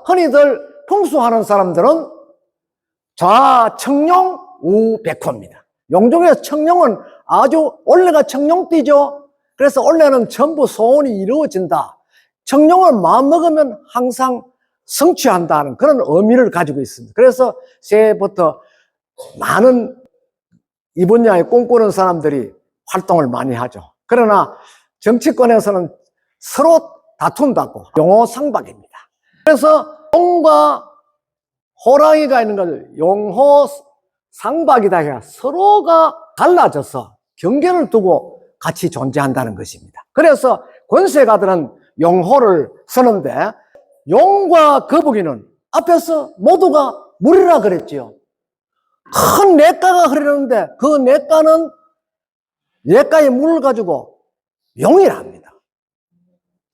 흔히들 풍수하는 사람들은 좌청룡 우백호입니다. 용종에서 청룡은 아주 올해가 청룡띠죠. 그래서 올해는 전부 소원이 이루어진다. 청룡을 마음먹으면 항상 성취한다는 그런 의미를 가지고 있습니다. 그래서 새해부터 많은 이 분야에 꿈꾸는 사람들이 활동을 많이 하죠. 그러나 정치권에서는 서로 다툰다고 용호상박입니다. 그래서 용과 호랑이가 있는 걸 용호상박이다 해야 서로가 갈라져서 경계를 두고 같이 존재한다는 것입니다. 그래서 권세가들은 용호를 쓰는데 용과 거북이는 앞에서 모두가 물이라 그랬지요. 큰 냇가가 흐르는데 그 냇가는 냇가에 물을 가지고 용이라 합니다.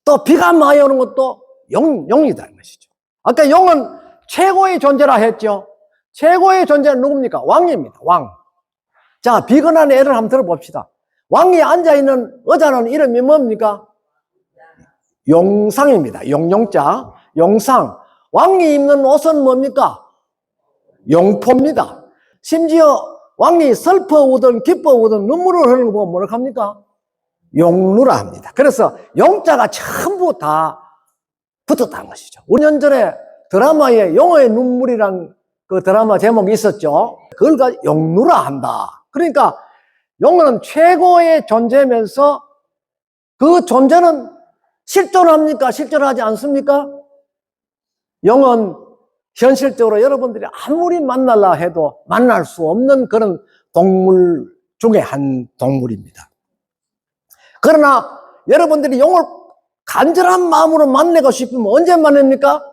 또 비가 많이 오는 것도 용이다 이 것이죠. 아까 용은 최고의 존재라 했죠. 최고의 존재는 누굽니까? 왕입니다. 왕. 자, 비근한 예를 한번 들어봅시다. 왕이 앉아있는 의자는 이름이 뭡니까? 용상입니다. 용용자, 용상. 왕이 입는 옷은 뭡니까? 용포입니다. 심지어 왕이 슬퍼우든 기뻐우든 눈물을 흘리는 거 보면 뭐라고 합니까? 용루라 합니다. 그래서 용자가 전부 다 붙었다는 것이죠. 5년 전에 드라마에 용의 눈물이란 그 드라마 제목이 있었죠. 그걸 가지고 용루라 한다. 그러니까 용은 최고의 존재면서 그 존재는 실존합니까? 실존하지 않습니까? 용은 현실적으로 여러분들이 아무리 만날라 해도 만날 수 없는 그런 동물 중에 한 동물입니다. 그러나 여러분들이 용을 간절한 마음으로 만나고 싶으면 언제 만납니까?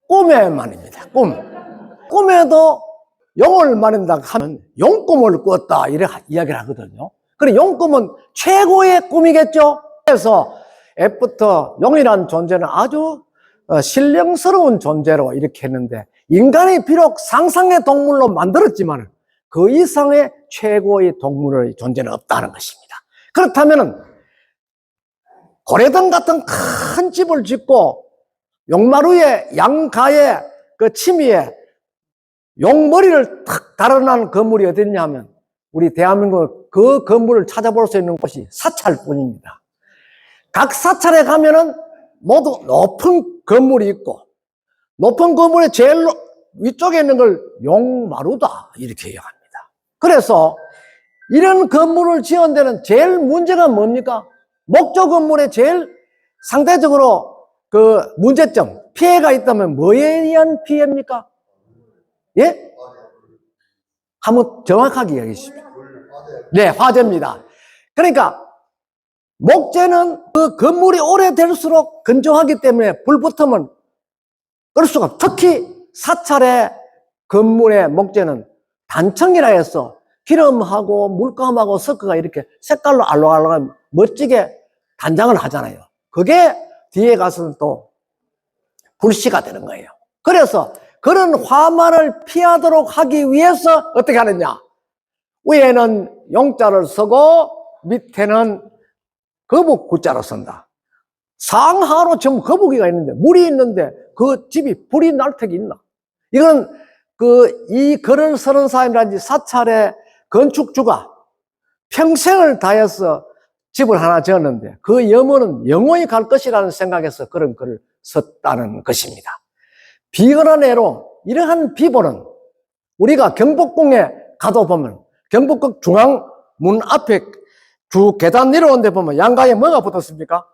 꿈에만입니다. 꿈에도 용을 만난다 하면 용꿈을 꿨다 이렇게 이야기를 하거든요. 그래 용꿈은 최고의 꿈이겠죠. 그래서 애부터 용이라는 존재는 아주 신령스러운 존재로 이렇게 했는데 인간이 비록 상상의 동물로 만들었지만 그 이상의 최고의 동물의 존재는 없다는 것입니다. 그렇다면 고래등 같은 큰 집을 짓고 용마루에 양가에 그 침위에 용머리를 탁 달아난 건물이 어딨냐 하면 우리 대한민국 그 건물을 찾아볼 수 있는 곳이 사찰뿐입니다. 각 사찰에 가면은 모두 높은 건물이 있고 높은 건물의 제일 위쪽에 있는 걸 용마루다 이렇게 이야기합니다. 그래서 이런 건물을 지은 데는 제일 문제가 뭡니까? 목조 건물에 제일 상대적으로 그 문제점, 피해가 있다면 뭐에 의한 피해입니까? 예? 한번 정확하게 이야기해 주십시오. 네, 화재입니다. 그러니까 목재는 그 건물이 오래될수록 건조하기 때문에 불 붙으면 끌 수가 없어요. 특히 사찰의 건물의 목재는 단청이라 해서 기름하고 물감하고 섞어가 이렇게 색깔로 알록알록하면 멋지게 단장을 하잖아요. 그게 뒤에 가서는 또 불씨가 되는 거예요. 그래서 그런 화만을 피하도록 하기 위해서 어떻게 하느냐? 위에는 용자를 쓰고 밑에는 거북 구자로 쓴다. 상하로 전부 거북이가 있는데 물이 있는데 그 집이 불이 날 턱이 있나? 이건 이 글을 쓰는 사람이라든지 사찰의 건축주가 평생을 다해서 집을 하나 지었는데 그 염원은 영원히 갈 것이라는 생각에서 그런 글을 썼다는 것입니다. 비근한 예로 이러한 비보는 우리가 경복궁에 가도 보면 경복궁 중앙 문 앞에 주 계단 내려오는 데 보면 양가에 뭐가 붙었습니까?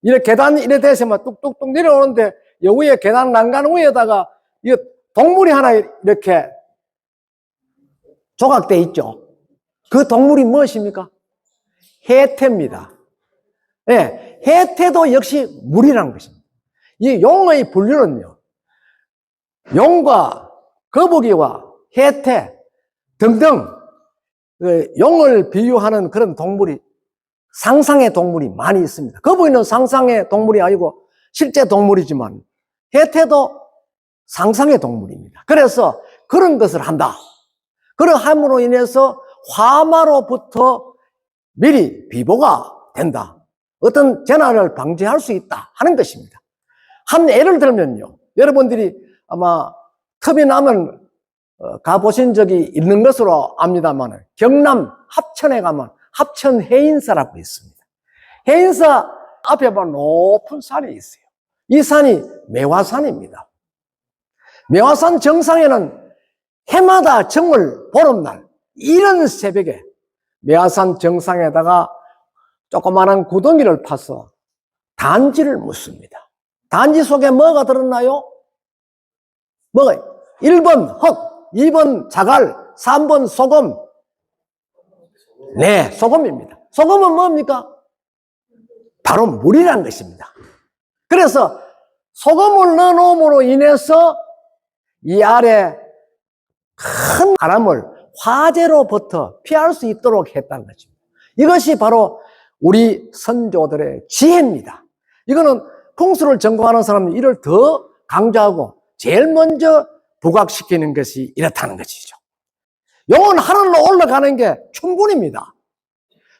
이렇게 계단이 이래 돼서만 뚝뚝뚝 내려오는데 여 위에 계단 난간 위에다가 이 동물이 하나 이렇게 조각되어 있죠. 그 동물이 무엇입니까? 해태입니다. 네, 해태도 역시 물이라는 것입니다. 이 용의 분류는요, 용과 거북이와 해태 등등 용을 비유하는 그런 동물이 상상의 동물이 많이 있습니다. 거북이는 상상의 동물이 아니고 실제 동물이지만 해태도 상상의 동물입니다. 그래서 그런 것을 한다. 그러함으로 인해서 화마로부터 미리 비보가 된다. 어떤 재난을 방지할 수 있다 하는 것입니다. 한 예를 들면요, 여러분들이 아마 틈이 나면 가보신 적이 있는 것으로 압니다만, 경남 합천에 가면 합천 해인사라고 있습니다. 해인사 앞에 보면 높은 산이 있어요. 이 산이 매화산입니다. 매화산 정상에는 해마다 정월 보름날 이른 새벽에 매화산 정상에다가 조그마한 구덩이를 파서 단지를 묻습니다. 단지 속에 뭐가 들었나요? 뭐가? 1번 흙, 2번 자갈, 3번 소금. 네, 소금입니다. 소금은 뭡니까? 바로 물이라는 것입니다. 그래서 소금을 넣어놓음으로 인해서 이 아래 큰 바람을 화재로부터 피할 수 있도록 했다는 것입니다. 이것이 바로 우리 선조들의 지혜입니다. 이거는 풍수를 전공하는 사람은 이를 더 강조하고 제일 먼저 부각시키는 것이 이렇다는 것이죠. 영은 하늘로 올라가는 게 춘분입니다.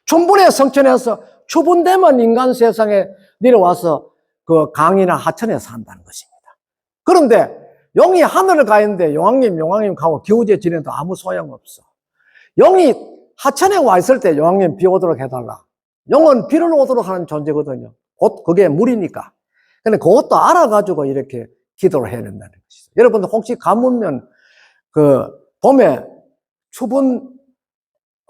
춘분의 성천에서 추분되면 인간 세상에 내려와서 그 강이나 하천에 산다는 것입니다. 그런데 용이 하늘을 가 있는데 용왕님 가고 기우제 지내도 아무 소용없어. 용이 하천에 와 있을 때 용왕님 비 오도록 해달라. 용은 비를 오도록 하는 존재거든요. 곧 그게 물이니까. 근데 그것도 알아가지고 이렇게 기도를 해야 된다는 것이죠. 여러분들 혹시 가물면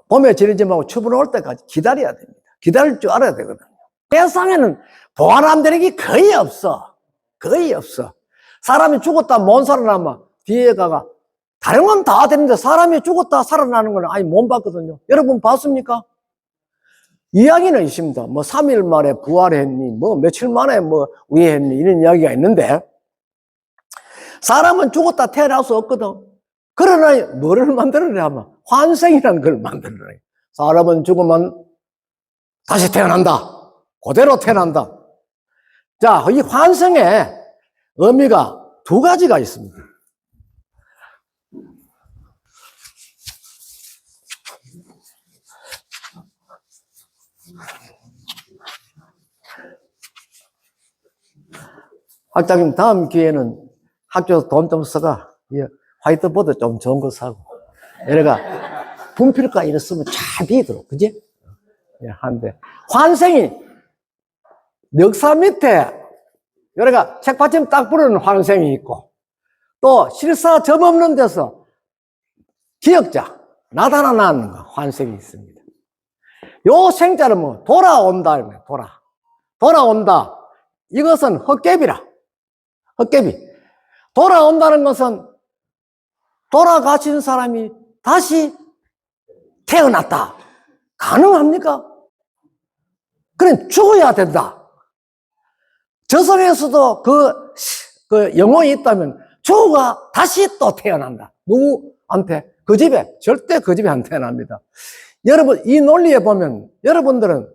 봄에 지내지 말고 추분 올 때까지 기다려야 됩니다. 기다릴 줄 알아야 되거든요. 세상에는 보완 안 되는 게 거의 없어. 거의 없어. 사람이 죽었다 못 살아나면 뒤에 가가 다른 건 다 되는데 사람이 죽었다 살아나는 건 아예 못 봤거든요. 여러분 봤습니까? 이야기는 있습니다. 뭐 3일 만에 부활했니, 뭐 며칠 만에 뭐 위했니 이런 이야기가 있는데 사람은 죽었다 태어날 수 없거든. 그러나 뭐를 만들어내 하면 환생이라는 걸 만들어내. 사람은 죽으면 다시 태어난다. 그대로 태어난다. 자, 이 환생의 의미가 두 가지가 있습니다. 학장님 다음 기회는 학교에서 돈 좀 써가 화이트보드 좀 좋은 거 사고 얘네가 분필가 이런 쓰면 잘 비도록 그지? 한데 환생이 멱살 밑에 여기가 책받침 딱 부르는 환생이 있고 또 실사 점 없는 데서 기억자 나타나는 환생이 있습니다. 요 생자는 뭐 돌아온다 돌아온다 이것은 헛개비라. 헛개비. 돌아온다는 것은 돌아가신 사람이 다시 태어났다. 가능합니까? 그럼 죽어야 된다. 저승에서도 그 영혼이 있다면 죽어가 다시 또 태어난다. 누구한테? 그 집에. 절대 그 집에 안 태어납니다. 여러분, 이 논리에 보면 여러분들은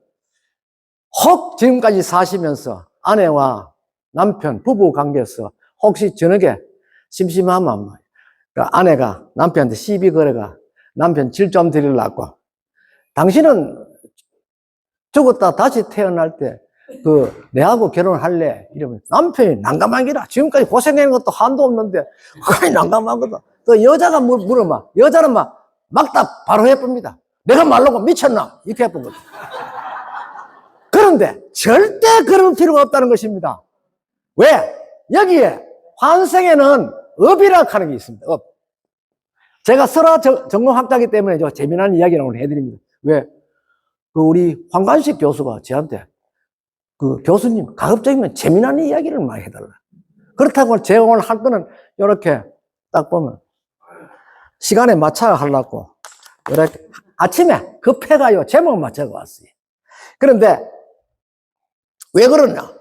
혹 지금까지 사시면서 아내와 남편, 부부 관계에서 혹시 저녁에 심심하면 아내가 남편한테 시비 걸어가 남편 질 좀 드리려고 당신은 죽었다 다시 태어날 때 내하고 결혼할래? 이러면 남편이 난감하기라. 지금까지 고생하는 것도 한도 없는데 그게 난감하거든. 또 여자가 물어봐. 여자는 막답 바로 해봅니다. 내가 말로고 미쳤나? 이렇게 해보거든. 그런데 절대 그럴 필요가 없다는 것입니다. 왜? 여기에 환생에는 업이라 하는 게 있습니다. 업. 제가 설화 전공학자이기 때문에 저 재미난 이야기를 오늘 해드립니다. 왜? 우리 황관식 교수가 저한테 교수님 가급적이면 재미난 이야기를 많이 해달라. 그렇다고 제가 오늘 할 거는 이렇게 딱 보면 시간에 맞춰 하려고 이렇게 아침에 급해가요 제목 맞춰서 왔어요. 그런데 왜 그러냐?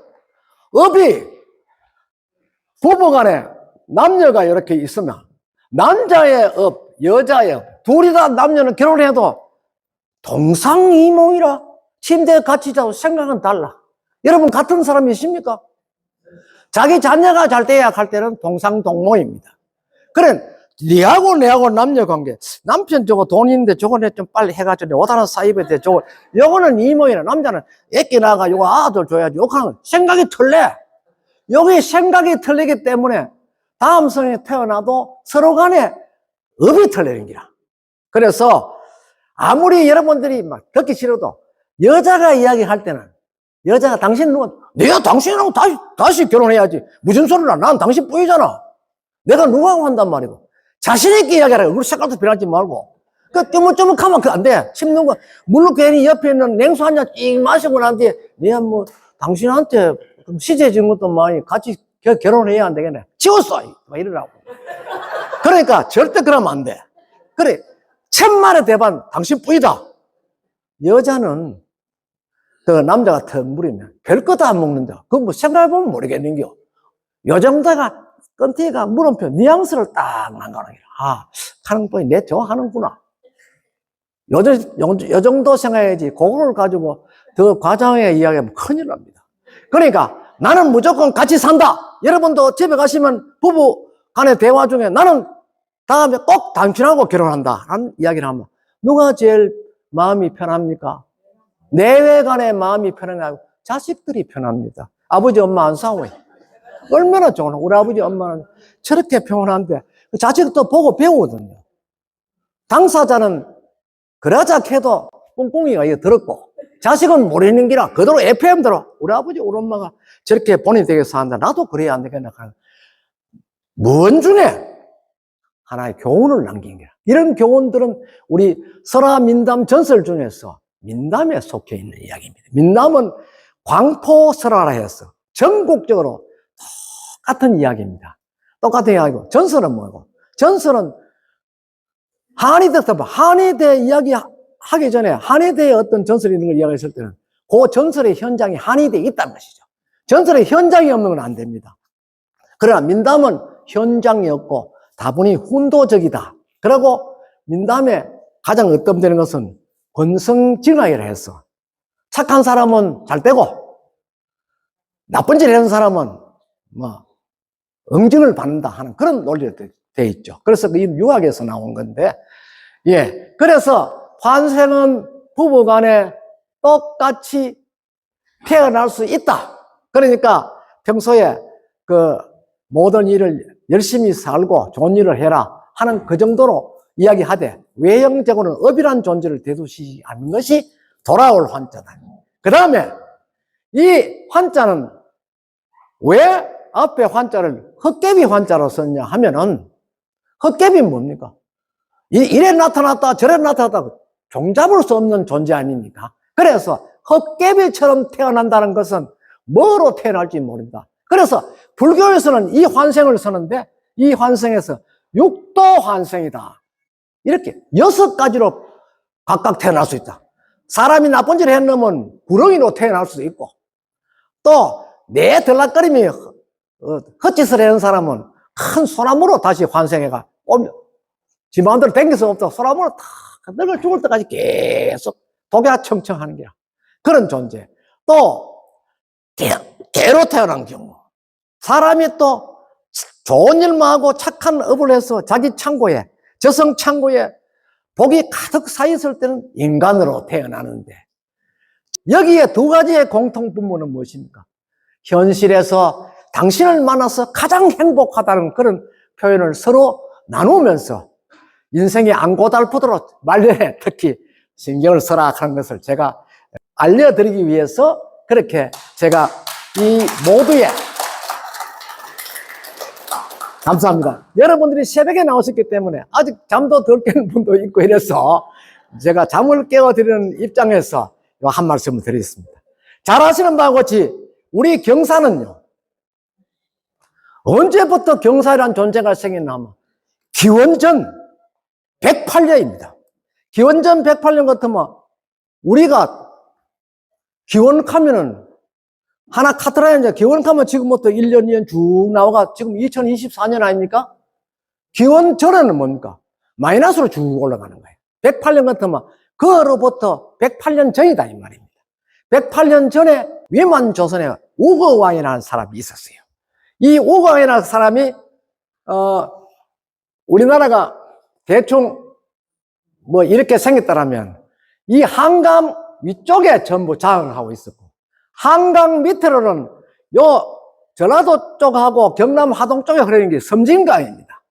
업이 부부간에 남녀가 이렇게 있으면 남자의 업, 여자의 업, 둘이 다 남녀는 결혼해도 동상이몽이라 침대에 같이 자고 생각은 달라. 여러분 같은 사람이십니까? 자기 자녀가 잘 돼야 할 때는 동상동몽입니다. 그래 니하고 내하고 남녀관계 남편 저거 돈 있는데 저거는 좀 빨리 해가지고 옷 하나 사입어야 돼. 저거 요거는 이모이나 남자는 애끼 나가 요거 아들 줘야지. 요거는 생각이 틀려. 여기 생각이 틀리기 때문에 다음 성에 태어나도 서로 간에 업이 틀리는 기라. 그래서 아무리 여러분들이 막 듣기 싫어도 여자가 이야기할 때는 여자가 당신 누구? 내가 당신이랑 다시 결혼해야지. 무슨 소리라? 난 당신 뿌이잖아. 내가 누구하고 한단 말이고. 자신있게 이야기하라. 우리 색깔도 변하지 말고. 그 쪼물쪼물하면 그 안 돼. 씹는 거. 물론 괜히 옆에 있는 냉수 한 잔 찡 마시고 난뒤에 내가 뭐 당신한테 시제 준 것도 많이 같이 결혼해야 안 되겠네. 지웠어! 막 이러라고. 그러니까 절대 그러면 안 돼. 그래. 천만의 대반 당신 뿌이다. 여자는 그 남자가 턱물이면 별것도 안 먹는다. 그거 뭐 생각해보면 모르겠는겨. 요정도가 끈티가 물음표 뉘앙스를 딱 난가는 거야. 아, 하는 분이 내 좋아하는구나. 요 정도 생각해야지. 그거를 가지고 더 과장하게 이야기하면 큰일 납니다. 그러니까 나는 무조건 같이 산다. 여러분도 집에 가시면 부부 간의 대화 중에 나는 다음에 꼭 당신하고 결혼한다 라는 이야기를 하면 누가 제일 마음이 편합니까? 내외간의 마음이 편한가? 자식들이 편합니다. 아버지 엄마 안 싸워요. 얼마나 좋나. 우리 아버지 엄마는 저렇게 평온한데 자식도 보고 배우거든요. 당사자는 그러자 해도 꿍꿍이가 이거 들었고 자식은 모르는 기라 그대로 FM 들어. 우리 아버지 우리 엄마가 저렇게 본인이 되게 사는데 나도 그래야 안 되겠나 하는 무언 중에 하나의 교훈을 남긴 거야. 이런 교훈들은 우리 설화민담 전설 중에서 민담에 속해 있는 이야기입니다. 민담은 광포설화라 해서 전국적으로 똑같은 이야기입니다. 똑같은 이야기고 전설은 뭐고? 전설은 한의대 이야기 하기 전에 한의대에 어떤 전설이 있는 걸 이야기했을 때는 그 전설의 현장이 한의대에 있다는 것이죠. 전설의 현장이 없는 건 안 됩니다. 그러나 민담은 현장이 없고 다분히 훈도적이다. 그리고 민담에 가장 얻감되는 것은 권성징악이라 해서 착한 사람은 잘 되고 나쁜 짓을 하는 사람은 뭐 응징을 받는다 하는 그런 논리로 되어 있죠. 그래서 이 유학에서 나온 건데, 예. 그래서 환생은 부부 간에 똑같이 태어날 수 있다. 그러니까 평소에 그 모든 일을 열심히 살고 좋은 일을 해라 하는 그 정도로 이야기하되 외형적으로는 업이란 존재를 대두시지 않는 것이 돌아올 환자다. 그 다음에 이 환자는 왜 앞에 환자를 헛개비 환자로 썼냐 하면은 헛개비 뭡니까? 이래 나타났다 저래 나타났다 종잡을 수 없는 존재 아닙니까? 그래서 헛개비처럼 태어난다는 것은 뭐로 태어날지 모른다. 그래서 불교에서는 이 환생을 쓰는데 이 환생에서 육도 환생이다. 이렇게 6가지로 각각 태어날 수 있다. 사람이 나쁜 짓을 했으면 구렁이로 태어날 수도 있고 또 내 들락거림이 헛짓을 하는 사람은 큰 소나무로 다시 환생해가 오며 지 마음대로 댕길 수 없다고 소나무로 다 늙어 죽을 때까지 계속 독야청청하는 게야. 그런 존재. 또 개로 태어난 경우 사람이 또 좋은 일만 하고 착한 업을 해서 자기 창고에 저성 창고에 복이 가득 쌓였을 때는 인간으로 태어나는데 여기에 2가지의 공통분모는 무엇입니까? 현실에서 당신을 만나서 가장 행복하다는 그런 표현을 서로 나누면서 인생이 안 고달프도록 말년에 특히 신경을 써라 하는 것을 제가 알려드리기 위해서 그렇게 제가 이 모두의 감사합니다. 여러분들이 새벽에 나오셨기 때문에 아직 잠도 덜 깬 분도 있고 이래서 제가 잠을 깨워드리는 입장에서 한 말씀을 드리겠습니다. 잘 아시는 바와 같이 우리 경사는요, 언제부터 경사라는 존재가 생겼냐면 기원전 108년입니다. 기원전 108년 같으면 우리가 기원하면은 하나 카트라에 이제 기원하면 지금부터 1년, 2년 쭉 나와가 지금 2024년 아닙니까? 기원 전에는 뭡니까? 마이너스로 쭉 올라가는 거예요. 108년 같으면 그로부터 108년 전이다 이 말입니다. 108년 전에 위만 조선에 우거왕이라는 사람이 있었어요. 이 우거왕이라는 사람이 우리나라가 대충 뭐 이렇게 생겼다라면 이 한강 위쪽에 전부 장을 하고 있었고 한강 밑으로는 요 전라도 쪽하고 경남 하동 쪽에 흐르는 게 섬진강입니다.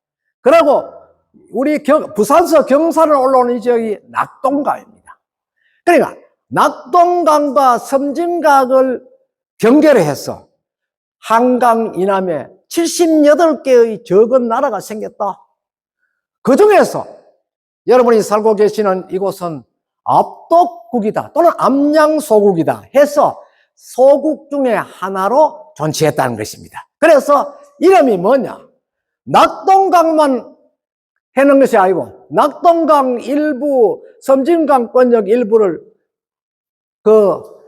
그리고 우리 부산서 경산을 올라오는 이 지역이 낙동강입니다. 그러니까 낙동강과 섬진강을 경계를 해서 한강 이남에 78개의 적은 나라가 생겼다. 그 중에서 여러분이 살고 계시는 이곳은 압독국이다 또는 암양소국이다 해서 소국 중에 하나로 존치했다는 것입니다. 그래서 이름이 뭐냐? 낙동강만 해놓은 것이 아니고 낙동강 일부, 섬진강권역 일부를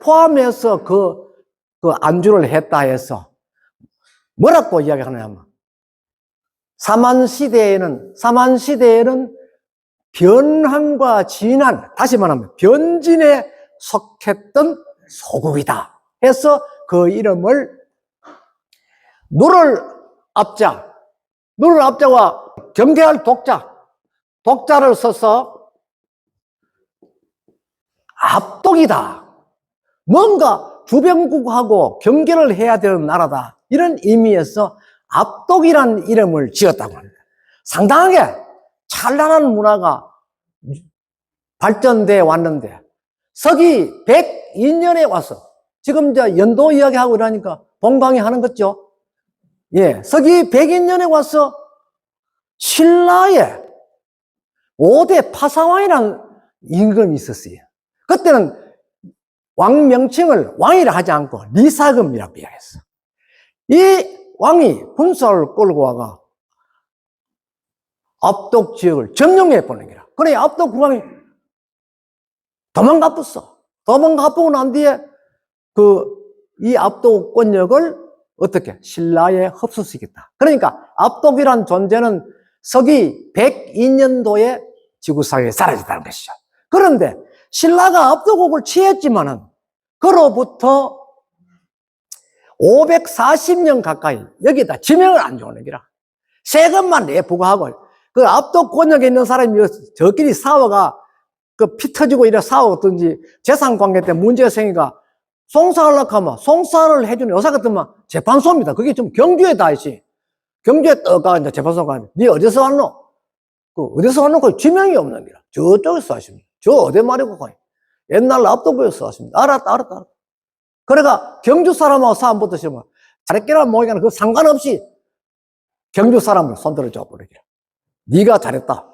포함해서 안주를 했다 해서 뭐라고 이야기하냐면 사만시대에는 변환과 진환, 다시 말하면 변진에 속했던 소국이다 해서 그 이름을 누를 앞자와 경계할 독자를 써서 압독이다. 뭔가 주변국하고 경계를 해야 되는 나라다. 이런 의미에서 압독이라는 이름을 지었다고 합니다. 상당하게 찬란한 문화가 발전돼 왔는데 서기 102년에 와서 지금 이제 연도 이야기하고 이러니까 봉방이 하는 거죠. 예, 서기 102년에 와서 신라에 5대 파사왕이라는 임금이 있었어요. 그때는 왕 명칭을 왕이라 하지 않고 리사금이라고 이야기했어. 이 왕이 군사를 끌고 와가 압독 지역을 점령해 보는 거라. 그래, 압독 국왕이 도망가봤어. 도망가보고 난 뒤에 이 압독 권력을 어떻게? 신라에 흡수시켰다. 그러니까 압독이란 존재는 서기 102년도에 지구상에 사라졌다는 것이죠. 그런데 신라가 압독국을 취했지만은 그로부터 540년 가까이 여기다 지명을 안 주는 기라. 세금만 내부과하고 그 압독 권역에 있는 사람이 저끼리 싸워가 피 터지고 이래 싸웠든지 재산 관계 때문에 문제가 생기가 송사하려고 하면 송사를 해주는 요사 같으면 재판소입니다. 그게 좀 경주에 다 있지. 경주에 떠가 이제 재판소가 니 어디서 왔노? 어디서 왔노? 그 지명이 없는 기라. 저쪽에서 하십니다. 저 어디 말이고 거의. 옛날 압독구에서 하십니다. 알았다. 그래가 경주 사람하고 싸움 붙으시면 잘했기라 뭐이거나 그 상관없이 경주 사람을 손들어 줘버리기라. 네가 잘했다.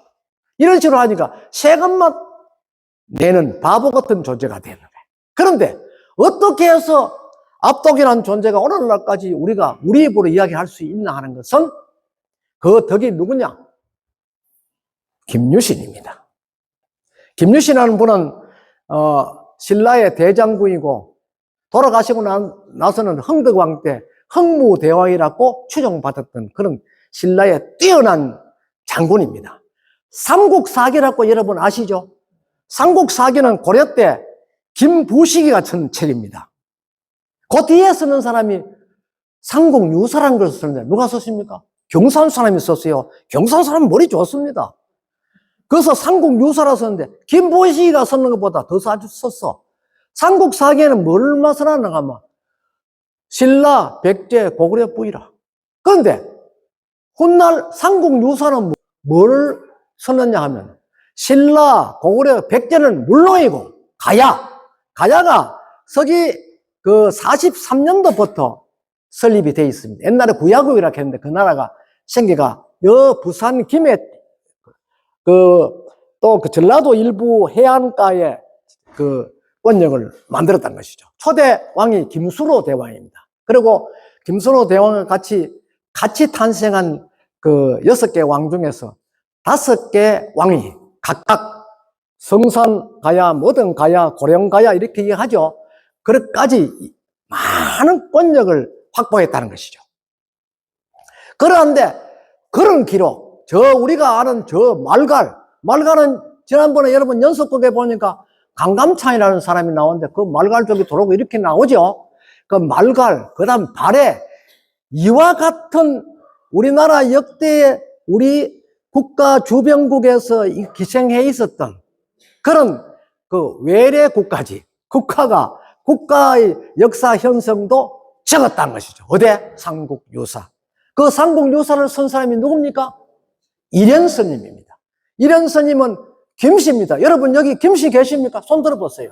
이런 식으로 하니까 세금만 내는 바보 같은 존재가 되는 거예요. 그런데 어떻게 해서 압독이라는 존재가 오늘날까지 우리가 우리 입으로 이야기할 수 있나 하는 것은 그 덕이 누구냐? 김유신입니다. 김유신이라는 분은 신라의 대장군이고 돌아가시고 나서는 흥덕왕 때 흥무대왕이라고 추종받았던 그런 신라의 뛰어난 장군입니다. 삼국사기라고 여러분 아시죠? 삼국사기는 고려 때 김부식이가 쓴 책입니다. 그 뒤에 쓰는 사람이 삼국유사라는 걸 쓰는데 누가 썼습니까? 경산 사람이 썼어요. 경산 사람은 머리 좋습니다. 그래서 삼국유사라 썼는데 김부식이가 쓰는 것보다 더 썼어. 삼국사기에는 뭘 맛을 하는가 하면 신라, 백제, 고구려 뿌이라. 그런데 훗날 삼국유사는 뭘 썼느냐 하면 신라, 고구려, 백제는 물론이고 가야가 서기 43년도부터 설립이 되어 있습니다. 옛날에 구야국이라고 했는데 그 나라가 생기가 부산 김해 또 전라도 일부 해안가에 권력을 만들었다는 것이죠. 초대 왕이 김수로 대왕입니다. 그리고 김수로 대왕과 같이 탄생한 6개 왕 중에서 5개 왕이 각각 성산가야, 뭐든 가야, 고령가야 이렇게 얘기하죠. 그렇게까지 많은 권력을 확보했다는 것이죠. 그런데 그런 기록, 우리가 아는 말갈은 지난번에 여러분 연속극에 보니까 강감찬이라는 사람이 나오는데 그 말갈족이 들어오고 이렇게 나오죠. 그 말갈, 그 다음 발해, 이와 같은 우리나라 역대의 우리 국가 주변국에서 기생해 있었던 그런 외래 국가지. 국가의 역사 형성도 적었다는 것이죠. 어디? 삼국유사. 그 삼국유사를 쓴 사람이 누굽니까? 이련스님입니다. 이련스님은 김씨입니다. 여러분 여기 김씨 계십니까? 손 들어보세요.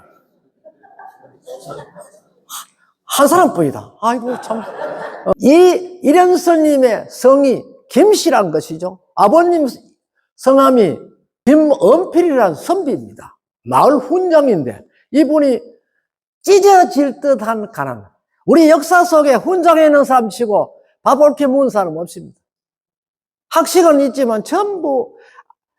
한 사람뿐이다. 아이고 참. 이 이련스님의 성이 김씨란 것이죠. 아버님 성함이 김은필이라는 선비입니다. 마을 훈장인데 이분이 찢어질 듯한 가난. 우리 역사 속에 훈장에 있는 사람 치고 밥 옳게 먹은 사람 없습니다. 학식은 있지만 전부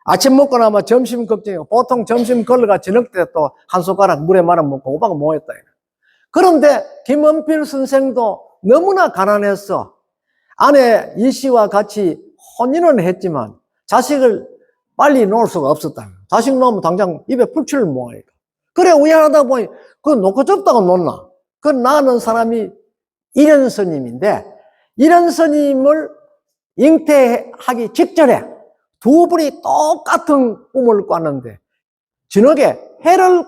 아침 먹고 나면 점심 걱정이고 보통 점심 걸러가 저녁 때 또 한 숟가락 물에 말아 먹고 오빠가 뭐 했다. 그런데 김은필 선생도 너무나 가난해서 아내 이씨와 같이 혼인은 했지만 자식을 빨리 놓을 수가 없었다. 자식 놓으면 당장 입에 풀칠을 모으니까. 그래 우연하다 보니 그 놓고 접다가 놓나. 그 낳는 사람이 이련스님인데 이련스님을 잉태하기 직전에 두 분이 똑같은 꿈을 꿨는데 저녁에 해를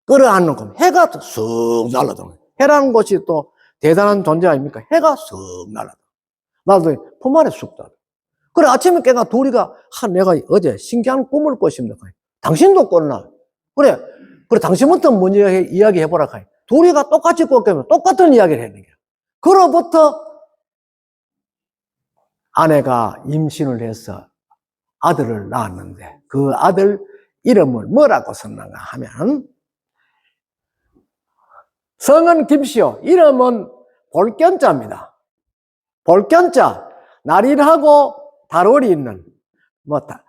끌어안는 겁니다. 해가 쑥 날아다녀요. 해라는 것이 또 대단한 존재 아닙니까? 해가 쑥 날아다녀요. 나도 품 안에 쑥 달아요. 그래 아침에 깨가 둘이가 내가 어제 신기한 꿈을 꿨습니다. 당신도 꿨나? 그래 당신부터 먼저 이야기 해보라. 둘이가 똑같이 꿨으면 똑같은 이야기를 했는 거야. 그로부터 아내가 임신을 해서 아들을 낳았는데 그 아들 이름을 뭐라고 썼는가 하면 성은 김씨요. 이름은 볼견자입니다. 볼견자. 날일하고 달월이 있는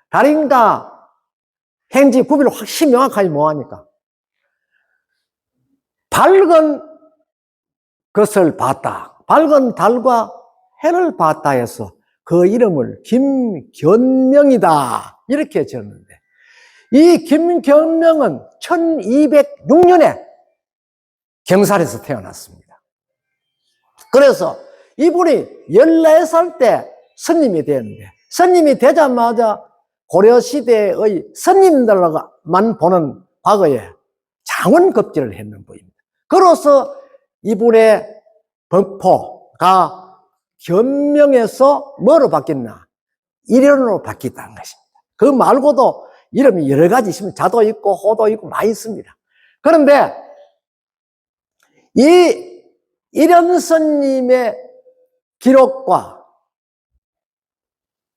달인과 행지 구비를 확실히 명확하게 뭐하니까 밝은 것을 봤다. 밝은 달과 해를 봤다 해서 그 이름을 김견명이다 이렇게 지었는데 이 김견명은 1206년에 경살에서 태어났습니다. 그래서 이분이 14살 때 스님이 되었는데 스님이 되자마자 고려시대의 스님들만 보는 과거에 장원급제를 했는 분입니다. 그로서 이분의 법포가 견명에서 뭐로 바뀌었나? 일연으로 바뀌었다는 것입니다. 그 말고도 이름이 여러 가지 있습니다. 자도 있고 호도 있고 많이 있습니다. 그런데 이 일연스님의 기록과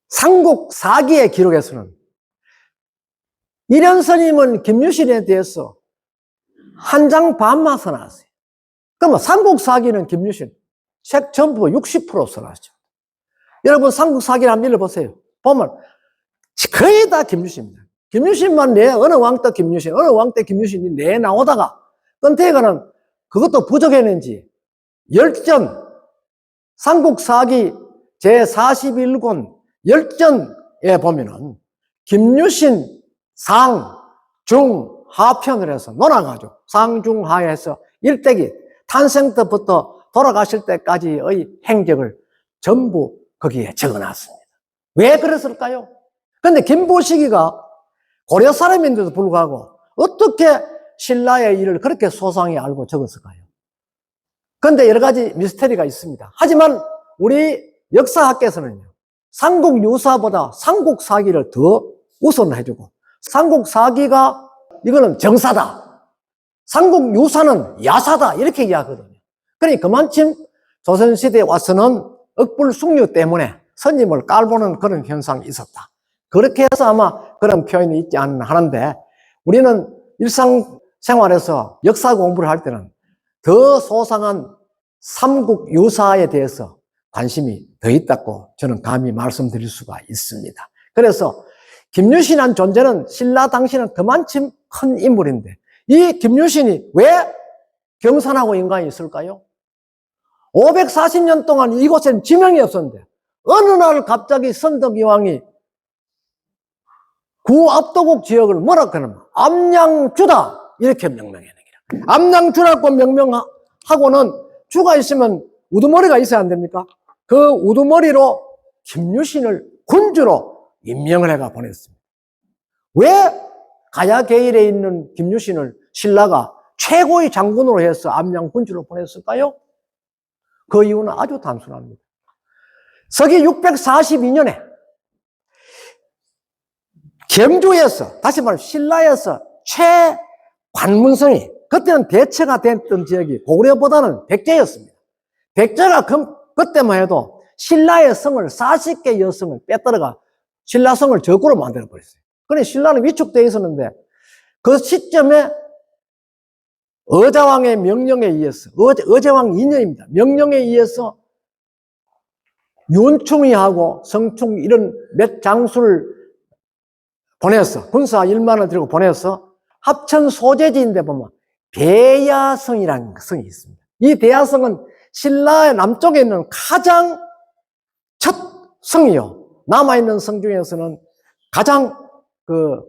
삼국사기의 기록에서는 일연스님은 김유신에 대해서 한 장 반만 써놨어요. 그러면 삼국사기는 김유신 책 전부 60% 써놨죠. 여러분 삼국사기를 한번 읽어보세요. 보면 거의 다 김유신입니다. 김유신만 어느 왕 때 김유신, 어느 왕 때 김유신이 나오다가 권태가는 그것도 부족했는지 열전 삼국사기 제41권 열전에 보면은 김유신 상, 중, 하편을 해서 논아가지고 상중하에서 일대기 탄생 때부터 돌아가실 때까지의 행적을 전부 거기에 적어놨습니다. 왜 그랬을까요? 근데 김보식이가 고려 사람인데도 불구하고 어떻게 신라의 일을 그렇게 소상히 알고 적었을까요? 그런데 여러 가지 미스터리가 있습니다. 하지만 우리 역사학계에서는요, 삼국유사보다 삼국사기를 더 우선해주고, 삼국사기가 이거는 정사다, 삼국유사는 야사다 이렇게 이야기하거든요. 그러니 그만큼 조선시대에 와서는 억불숙류 때문에 선임을 깔보는 그런 현상이 있었다. 그렇게 해서 아마 그런 표현이 있지 않나 하는데, 우리는 일상생활에서 역사 공부를 할 때는 더 소상한 삼국유사에 대해서 관심이 더 있다고 저는 감히 말씀드릴 수가 있습니다. 그래서 김유신이라는 존재는 신라 당시는 그만큼 큰 인물인데, 이 김유신이 왜 경산하고 인간이 있을까요? 540년 동안 이곳엔 지명이 없었는데 어느 날 갑자기 선덕이왕이 구압도국 지역을 뭐라고 하냐면 암양주다 이렇게 명명해야 됩니다. 암양주라고 명명하고는 주가 있으면 우두머리가 있어야 안 됩니까? 그 우두머리로 김유신을 군주로 임명을 해가 보냈습니다. 왜 가야계일에 있는 김유신을 신라가 최고의 장군으로 해서 암양군주로 보냈을까요? 그 이유는 아주 단순합니다. 서기 642년에 경주에서, 다시 말하면 신라에서 최관문성이, 그때는 대처가 됐던 지역이 고구려보다는 백제였습니다. 백제가 그때만 해도 신라의 성을 40개 여성을 빼들어가 신라성을 적으로 만들어버렸어요. 그러니 신라는 위축되어 있었는데 그 시점에 의자왕의 명령에 의해서, 의자왕 2년입니다. 명령에 의해서 윤충이하고 성충 이런 몇 장수를 보내서, 군사 1만을 들고 보내서 합천 소재지인데 보면 대야성이라는 성이 있습니다. 이 대야성은 신라의 남쪽에 있는 가장 첫 성이요. 남아있는 성 중에서는 가장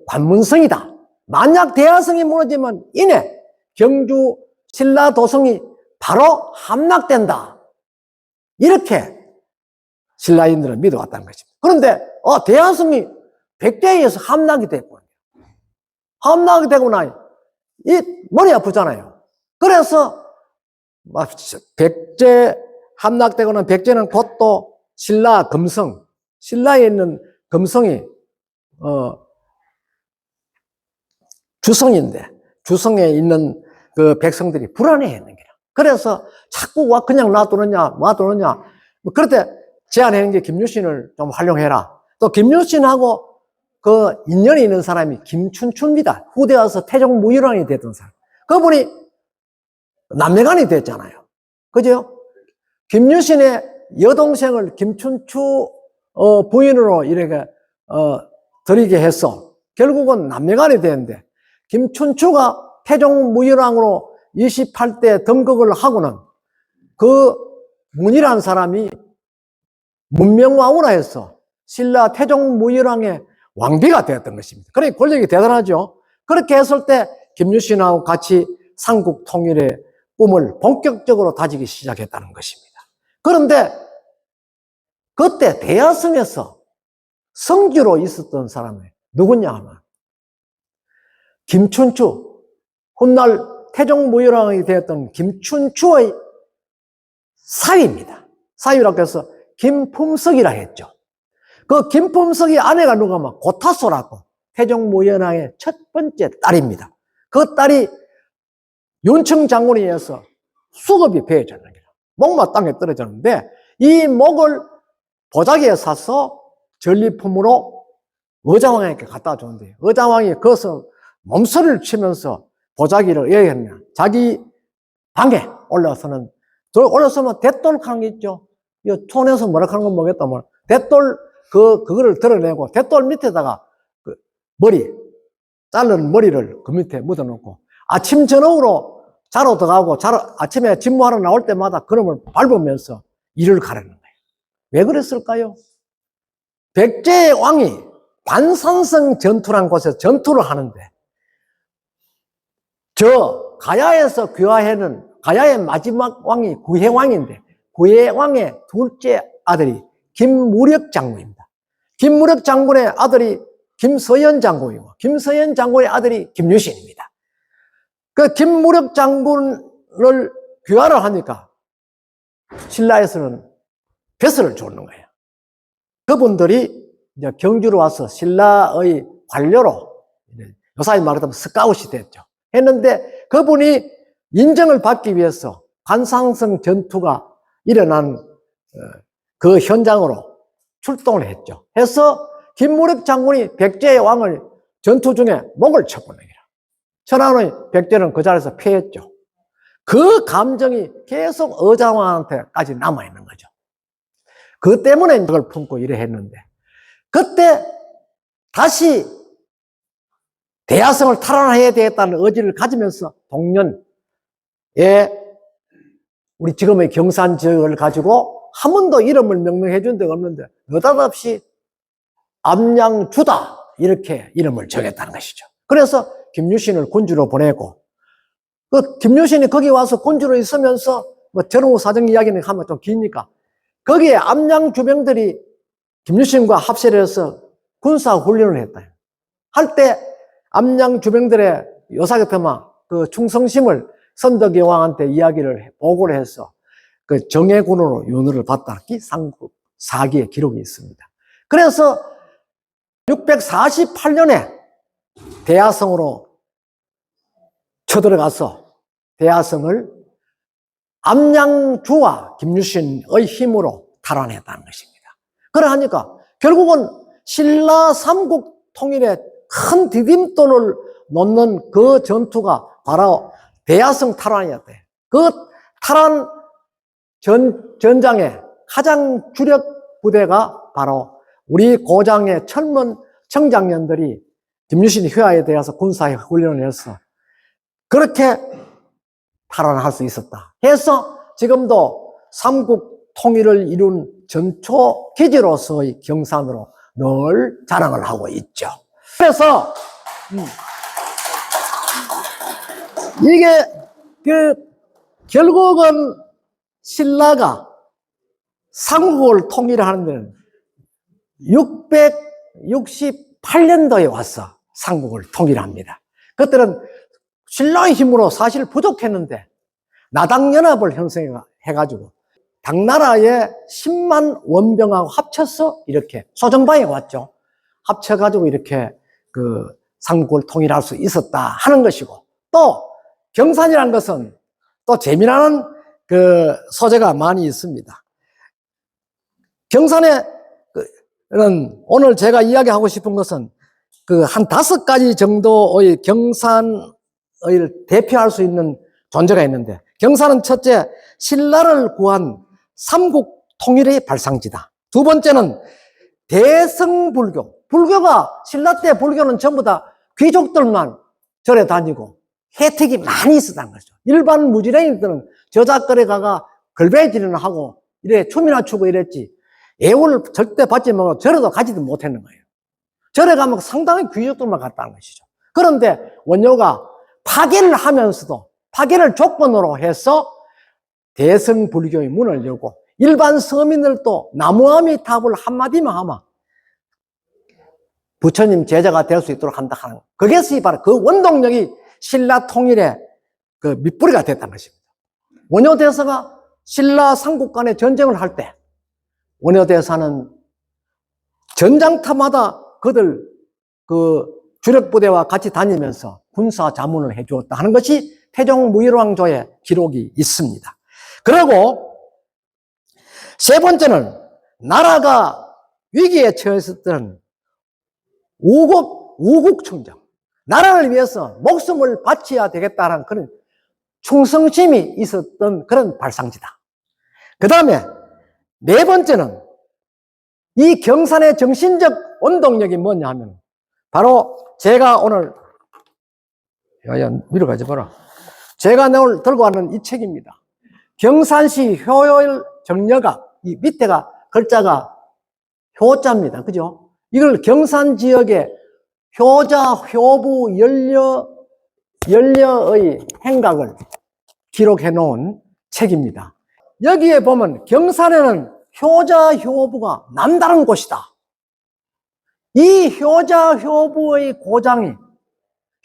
관문성이다. 만약 대야성이 무너지면 이내 경주 신라 도성이 바로 함락된다. 이렇게 신라인들은 믿어왔다는 것입니다. 그런데 대야성이 백제에 의해서 함락이 됐고, 함락이 되고 나니 이 머리 아프잖아요. 그래서 백제 함락되고는 백제는 곧 또 신라 금성, 신라에 있는 금성이 주성인데 주성에 있는 그 백성들이 불안해했는 거야. 그래서 자꾸 그냥 놔두느냐 그럴 때 제안하는 게 김유신을 좀 활용해라. 또 김유신하고 그 인연이 있는 사람이 김춘추입니다. 후대 와서 태종 무일왕이 됐던 사람. 그분이 남매간이 됐잖아요. 그죠? 김유신의 여동생을 김춘추 부인으로 이렇게 드리게 해서 결국은 남매간이 되는데, 김춘추가 태종 무일왕으로 28대 등극을 하고는 그 문이라는 사람이 문명왕후라 해서 신라 태종 무일왕의 왕비가 되었던 것입니다. 그러니까 권력이 대단하죠. 그렇게 했을 때 김유신하고 같이 삼국 통일의 꿈을 본격적으로 다지기 시작했다는 것입니다. 그런데 그때 대야성에서 성주로 있었던 사람이 누구냐 하면 김춘추, 훗날 태종 무일왕이 되었던 김춘추의 사위입니다. 사위라고 해서 김품석이라 했죠. 그 김품석의 아내가 누구냐면 고타소라고 태종 무일왕의 첫 번째 딸입니다. 그 딸이 윤청 장군에 의해서 수급이 베어졌는 거예요. 목마 땅에 떨어졌는데 이 목을 보자기에 사서 전리품으로 의자왕에게 갖다 줬는데, 의자왕이 거기서 몸서리를 치면서 보자기를 왜 했냐, 자기 방에 올라서면 대돌하는 게 있죠. 이 촌에서 뭐라 하는 건 모르겠다면 대돌 그거를 드러내고 대돌 밑에다가 그 자른 머리를 그 밑에 묻어놓고 아침 저녁으로 자러 들어가고 아침에 집무하러 나올 때마다 그놈을 밟으면서 일을 가르는 거예요. 왜 그랬을까요? 백제 왕이 관산성 전투라는 곳에서 전투를 하는데, 저 가야에서 귀화해는 가야의 마지막 왕이 구해왕인데, 구해왕의 둘째 아들이 김무력 장군입니다. 김무력 장군의 아들이 김서연 장군이고, 김서연 장군의 아들이 김유신입니다. 그 김무력 장군을 귀화를 하니까 신라에서는 벼슬을 줬는 거예요. 그분들이 이제 경주로 와서 신라의 관료로, 요사이 말하자면 스카웃이 됐죠. 했는데 그분이 인정을 받기 위해서 관상성 전투가 일어난 그 현장으로 출동을 했죠. 해서 김무력 장군이 백제의 왕을 전투 중에 목을 쳤거든요. 천하의 백제는 그 자리에서 패했죠. 그 감정이 계속 의자왕한테까지 남아있는 거죠. 그 때문에 이걸 품고 이래 했는데, 그때 다시 대야성을 탈환해야 되겠다는 의지를 가지면서 동년에 우리 지금의 경산 지역을 가지고 한 번도 이름을 명명해 준 데가 없는데 느닷없이 암양주다 이렇게 이름을 정했다는 것이죠. 그래서 김유신을 군주로 보내고, 그 김유신이 거기 와서 군주로 있으면서 전후 사정 이야기는 하면 좀 기니까 거기에 암양 주병들이 김유신과 합세를 해서 군사 훈련을 했다. 할 때 암양 주병들의 요사교태마 그 충성심을 선덕여왕한테 이야기를 보고를 해서 그 정예군으로 윤허를 받다. 삼국 사기의 기록이 있습니다. 그래서 648년에 대야성으로 쳐들어가서 대야성을 암양주와 김유신의 힘으로 탈환했다는 것입니다. 그러하니까 결국은 신라 삼국 통일에 큰 디딤돌을 놓는 그 전투가 바로 대야성 탈환이었대요. 그 탈환 전장의 가장 주력 부대가 바로 우리 고장의 젊은 청장년들이 김유신 휘하에 대해서 군사에 훈련을 해서 그렇게 탈환할 수 있었다 해서 지금도 삼국 통일을 이룬 전초 기지로서의 경산으로 늘 자랑을 하고 있죠. 그래서 이게 결국은 신라가 삼국을 통일하는 데는 668년도에 와서 삼국을 통일합니다. 그때는 신라의 힘으로 사실 부족했는데 나당연합을 형성해가지고 당나라의 10만 원병하고 합쳐서 이렇게 소정방에 왔죠. 합쳐가지고 이렇게 그 삼국을 통일할 수 있었다 하는 것이고, 또 경산이라는 것은 또 재미나는 그 소재가 많이 있습니다. 경산에는 오늘 제가 이야기하고 싶은 것은 그 한 5가지 정도의 경산을 대표할 수 있는 존재가 있는데, 경산은 첫째, 신라를 구한 삼국 통일의 발상지다. 두 번째는 대성불교. 불교가 신라 때 불교는 전부 다 귀족들만 절에 다니고 혜택이 많이 있었다는 거죠. 일반 무지랭이들은 저작거래 가가 걸배지는 하고 이래 춤이나 추고 이랬지 애호를 절대 받지 못하고 절에도 가지도 못했는 거예요. 절에 가면 상당히 귀족들만 갔다는 것이죠. 그런데 원효가 파괴를 하면서도 파괴를 조건으로 해서 대성불교의 문을 열고 일반 서민들도 나무아미탑을 한마디만 하면 부처님 제자가 될 수 있도록 한다 하는, 그것이 바로 그 원동력이 신라 통일의 그 밑뿌리가 됐다는 것입니다. 원효대사가 신라 삼국 간의 전쟁을 할 때 원효대사는 전장터마다 그들 그 주력부대와 같이 다니면서 군사 자문을 해주었다 하는 것이 태종무일왕조의 기록이 있습니다. 그리고 세 번째는 나라가 위기에 처했을 때는 우국충정, 나라를 위해서 목숨을 바쳐야 되겠다는 그런 충성심이 있었던 그런 발상지다. 그 다음에 네 번째는 이 경산의 정신적 원동력이 뭐냐 하면 바로 제가 오늘 위로 가지 마라. 제가 오늘 들고 왔는 이 책입니다. 경산시 효율 정려각, 이 밑에가 글자가 효자입니다. 그죠? 이걸 경산 지역의 효자, 효부, 연려의 행각을 기록해 놓은 책입니다. 여기에 보면 경산에는 효자, 효부가 남다른 곳이다. 이 효자, 효부의 고장이,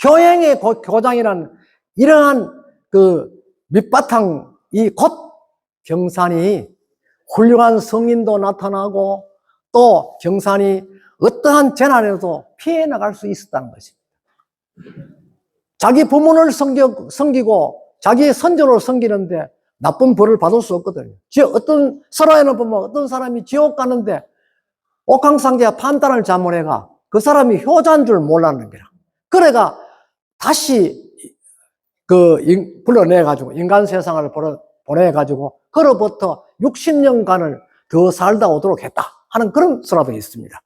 효행의 고장이란 이러한 그 밑바탕이 곧 경산이 훌륭한 성인도 나타나고 또 경산이 어떠한 재난에도 피해 나갈 수 있었다는 것입니다. 자기 부모를 섬기고 자기의 선조를 섬기는데 나쁜 벌을 받을 수 없거든요. 어떤 설화에는 보면 어떤 사람이 지옥 가는데 옥황상제가 판단을 잘못해가 그 사람이 효자인 줄 몰랐는 거라. 그래가 다시 불러내가지고 인간 세상을 보내가지고 그로부터 60년간을 더 살다 오도록 했다 하는 그런 설화도 있습니다.